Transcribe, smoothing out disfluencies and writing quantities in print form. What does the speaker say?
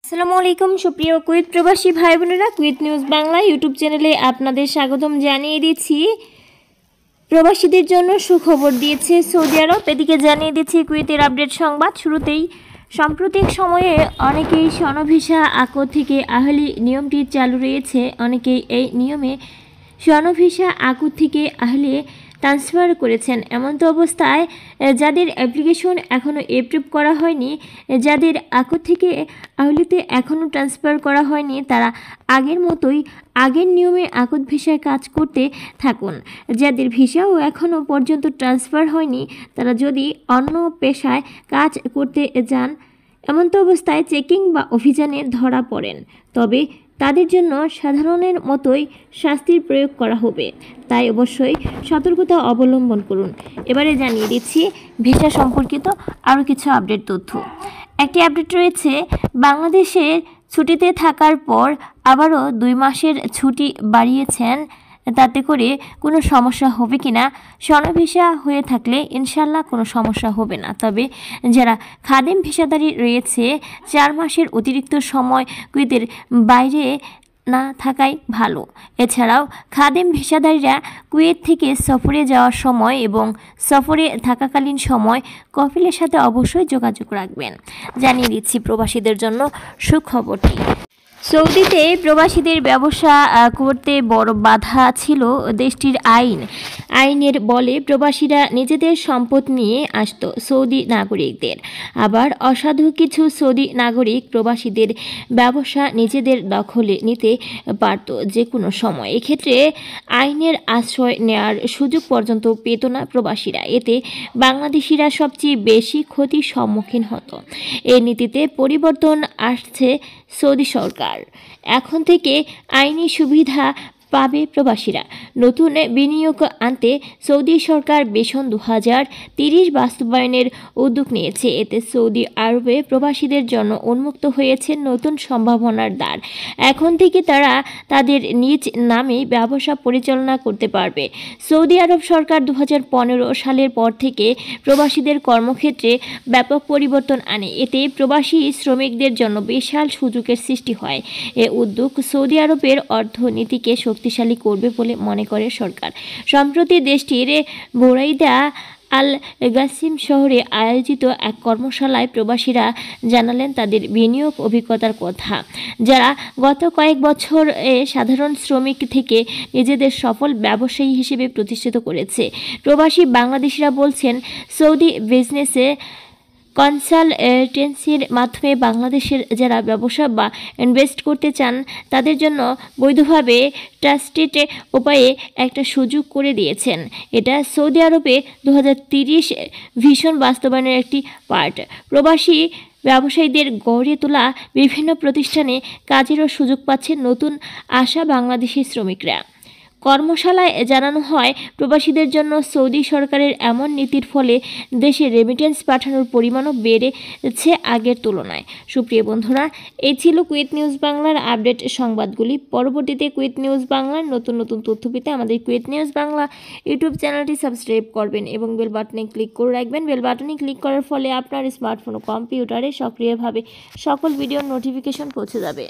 আসসালামু আলাইকুম সুপ্রিয় কুয়েত প্রবাসী ভাই বোনেরা, কুয়েত নিউজ বাংলা ইউটিউব চ্যানেলে আপনাদের স্বাগতম জানিয়ে দিচ্ছি। প্রবাসীদের জন্য সুখবর দিয়েছে সৌদি আরব। এদিকে জানিয়ে দিচ্ছি কুয়েতের আপডেট সংবাদ। শুরুতেই সাম্প্রতিক সময়ে অনেকেই স্বর্ণভিসা আকদ থেকে আহলি নিয়মটি চালু রয়েছে। অনেকেই এই নিয়মে স্বর্ণভিসা আকদ থেকে আহলে ট্রান্সফার করেছেন। এমতো অবস্থায় যাদের অ্যাপ্লিকেশন এখনও এপ্রুভ করা হয়নি, যাদের আকদ থেকে আহলিতে এখনও ট্রান্সফার করা হয়নি, তারা আগের মতোই আগের নিয়মে আকদ ভিসায় কাজ করতে থাকুন। যাদের ভিসাও এখনও পর্যন্ত ট্রান্সফার হয়নি, তারা যদি অন্য পেশায় কাজ করতে যান, এমতো অবস্থায় চেকিং বা অভিযানে ধরা পড়েন, তবে তাদের জন্য সাধারণের মতোই শাস্তির প্রয়োগ করা হবে। তাই অবশ্যই সতর্কতা অবলম্বন করুন। এবারে জানিয়ে দিচ্ছি ভিসা সম্পর্কিত আরও কিছু আপডেট তথ্য। একটি আপডেট রয়েছে, বাংলাদেশের ছুটিতে থাকার পর আবারও 2 মাসের ছুটি বাড়িয়েছেন। তাতে করে কোনো সমস্যা হবে কি না? স্বর্ণভিসা হয়ে থাকলে ইনশাল্লাহ কোনো সমস্যা হবে না। তবে যারা খাদেম ভিসাদারি রয়েছে, 4 মাসের অতিরিক্ত সময় কুয়েতের বাইরে না থাকাই ভালো। এছাড়াও খাদেম ভিসাদারীরা কুয়েত থেকে সফরে যাওয়ার সময় এবং সফরে থাকাকালীন সময় কফিলের সাথে অবশ্যই যোগাযোগ রাখবেন। জানিয়ে দিচ্ছি প্রবাসীদের জন্য সুখবরটি। সৌদিতে প্রবাসীদের ব্যবসা করতে বড় বাধা ছিল দেশটির আইনের বলে প্রবাসীরা নিজেদের সম্পদ নিয়ে আসত সৌদি নাগরিকদের। আবার অসাধু কিছু সৌদি নাগরিক প্রবাসীদের ব্যবসা নিজেদের দখলে নিতে পারত যে কোনো সময়। এক্ষেত্রে আইনের আশ্রয় নেওয়ার সুযোগ পর্যন্ত পেত না প্রবাসীরা। এতে বাংলাদেশিরা সবচেয়ে বেশি ক্ষতির সম্মুখীন হতো। এই নীতিতে পরিবর্তন আসছে সৌদি সরকার। এখন থেকে আইনি সুবিধা পাবে প্রবাসীরা। নতুন বিনিয়োগ আনতে সৌদি সরকার ভিশন 2030 বাস্তবায়নের উদ্যোগ নিয়েছে। এতে সৌদি আরবে প্রবাসীদের জন্য উন্মুক্ত হয়েছে নতুন সম্ভাবনার দ্বার। এখন থেকে তারা তাদের নিজ নামে ব্যবসা পরিচালনা করতে পারবে। সৌদি আরব সরকার 2015 সালের পর থেকে প্রবাসীদের কর্মক্ষেত্রে ব্যাপক পরিবর্তন আনে। এতে প্রবাসী শ্রমিকদের জন্য বিশাল সুযোগের সৃষ্টি হয়। এ উদ্যোগ সৌদি আরবের অর্থনীতিকে শক্তিশালী করবে বলে মনে করে সরকার। সম্প্রতি দেশটির বোরাইদা আল গাসিম শহরে আয়োজিত এক কর্মশালায় প্রবাসীরা জানালেন তাদের বিনিয়োগ অভিজ্ঞতার কথা, যারা গত কয়েক বছর সাধারণ শ্রমিক থেকে নিজেদের সফল ব্যবসায়ী হিসেবে প্রতিষ্ঠিত করেছে। প্রবাসী বাংলাদেশিরা বলছেন, সৌদি বিজনেসে কনসালটেন্সির মাধ্যমে বাংলাদেশের যারা ব্যবসা বা ইনভেস্ট করতে চান, তাদের জন্য বৈধভাবে ট্রাস্টেড উপায়ে একটা সুযোগ করে দিয়েছেন। এটা সৌদি আরবে 2030 ভিশন বাস্তবায়নের একটি পার্ট। প্রবাসী ব্যবসায়ীদের গড়ে তোলা বিভিন্ন প্রতিষ্ঠানে কাজেরও সুযোগ পাচ্ছেন নতুন আসা বাংলাদেশি শ্রমিকরা। কর্মশালায় জানানো হয়, প্রবাসীদের জন্য সৌদি সরকারের এমন নীতির ফলে দেশে রেমিটেন্স পাঠানোর পরিমাণও বেড়েছে আগের তুলনায়। সুপ্রিয় বন্ধুরা, এই ছিল কুয়েত নিউজ বাংলার আপডেট সংবাদগুলি। পরবর্তীতে কুয়েত নিউজ বাংলার নতুন নতুন তথ্য পেতে আমাদের কুয়েত নিউজ বাংলা ইউটিউব চ্যানেলটি সাবস্ক্রাইব করবেন এবং বেল বাটনে ক্লিক করে রাখবেন। বেল বাটনে ক্লিক করার ফলে আপনার স্মার্টফোন ও কম্পিউটারে সক্রিয়ভাবে সকল ভিডিওর নোটিফিকেশন পৌঁছে যাবে।